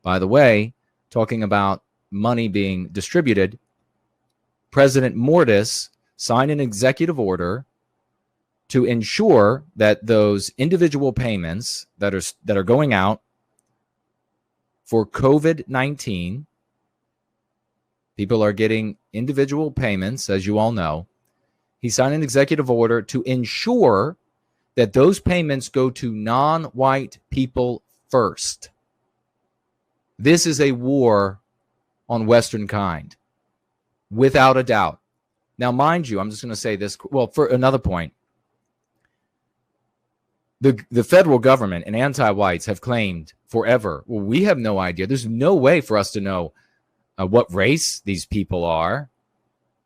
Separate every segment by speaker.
Speaker 1: By the way, talking about money being distributed, President Mortis signed an executive order to ensure that those individual payments that are going out for COVID-19, people are getting individual payments, as you all know. He signed an executive order to ensure that those payments go to non-white people first. This is a war on Western kind, without a doubt. Now, mind you, I'm just going to say this. Well, for another point, the federal government and anti-whites have claimed forever, well, we have no idea. There's no way for us to know what race these people are.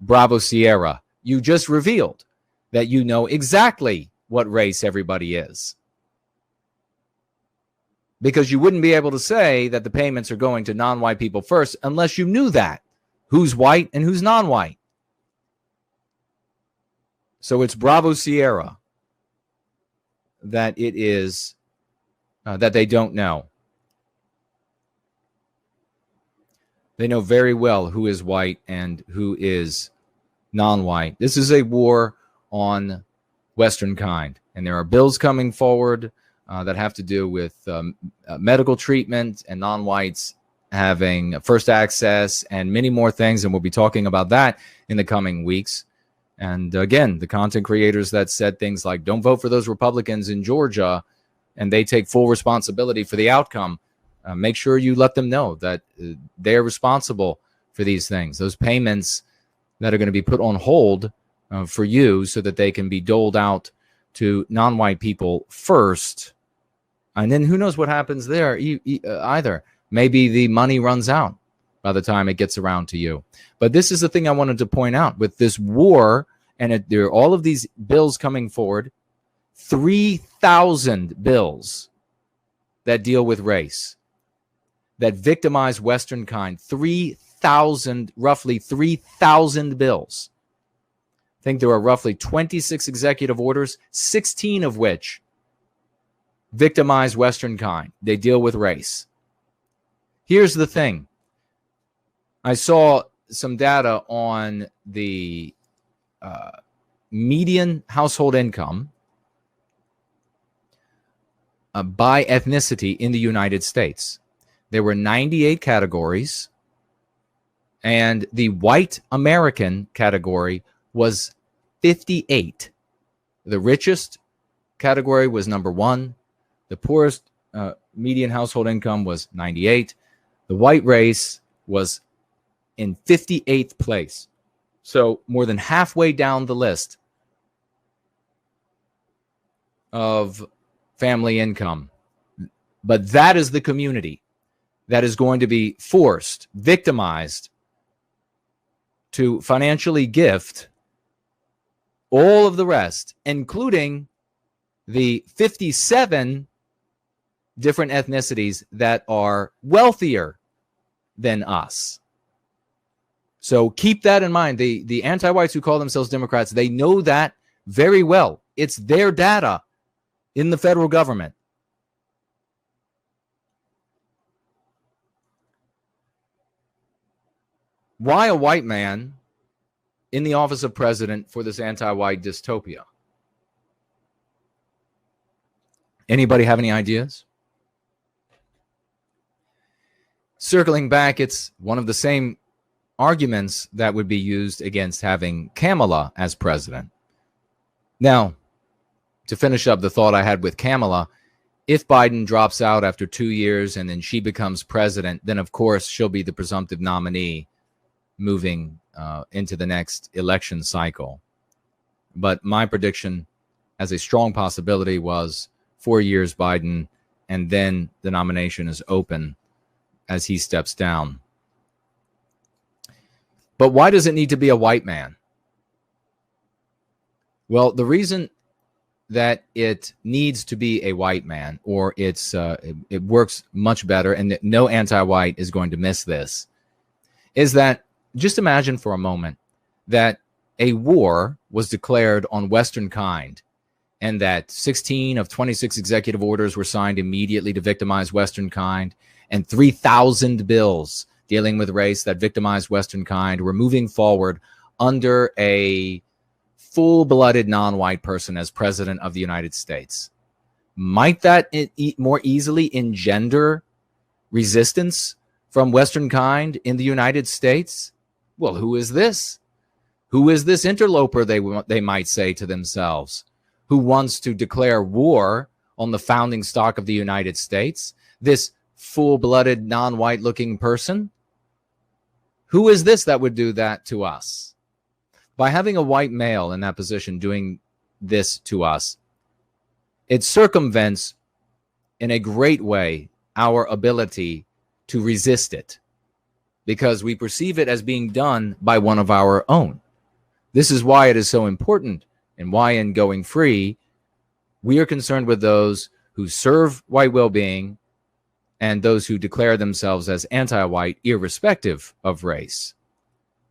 Speaker 1: Bravo, Sierra. You just revealed that you know exactly what race everybody is. Because you wouldn't be able to say that the payments are going to non-white people first unless you knew that. Who's white and who's non-white. So it's Bravo, Sierra that it is that they don't know. They know very well who is white and who is non-white. This is a war on Western kind. And there are bills coming forward that have to do with medical treatment and non-whites having first access and many more things. And we'll be talking about that in the coming weeks. And again, the content creators that said things like, don't vote for those Republicans in Georgia, and they take full responsibility for the outcome. Make sure you let them know that they're responsible for these things. Those payments that are going to be put on hold for you so that they can be doled out to non-white people first. And then who knows what happens there either. Maybe the money runs out by the time it gets around to you. But this is the thing I wanted to point out with this war, and there are all of these bills coming forward, 3,000 bills that deal with race, that victimize Western kind, 3,000, roughly 3,000 bills. I think there are roughly 26 executive orders, 16 of which victimize Western kind. They deal with race. Here's the thing. I saw some data on the median household income by ethnicity in the United States. There were 98 categories, and the white American category was 58. The richest category was number 1. The poorest median household income was 98. The white race was in 58th place. So more than halfway down the list of family income. But that is the community that is going to be forced, victimized, to financially gift all of the rest, including the 57 different ethnicities that are wealthier than us. So keep that in mind. The anti-whites who call themselves Democrats, they know that very well. It's their data in the federal government. Why a white man in the office of president for this anti-white dystopia? Anybody have any ideas? Circling back, it's one of the same arguments that would be used against having Kamala as president. Now, to finish up the thought I had with Kamala, if Biden drops out after 2 years and then she becomes president, then of course she'll be the presumptive nominee moving into the next election cycle. But my prediction as a strong possibility was 4 years Biden, and then the nomination is open as he steps down. But why does it need to be a white man? Well, the reason that it needs to be a white man, or it works much better, and that no anti-white is going to miss this, is that just imagine for a moment that a war was declared on Western kind, and that 16 of 26 executive orders were signed immediately to victimize Western kind, and 3,000 bills dealing with race that victimized Western kind were moving forward under a full-blooded non-white person as president of the United States. Might that more easily engender resistance from Western kind in the United States? Well, who is this? Who is this interloper, they might say to themselves, who wants to declare war on the founding stock of the United States? This full-blooded, non-white looking person? Who is this that would do that to us? By having a white male in that position doing this to us, it circumvents in a great way our ability to resist it, because we perceive it as being done by one of our own. This is why it is so important, and why in Going Free, we are concerned with those who serve white well-being and those who declare themselves as anti-white, irrespective of race.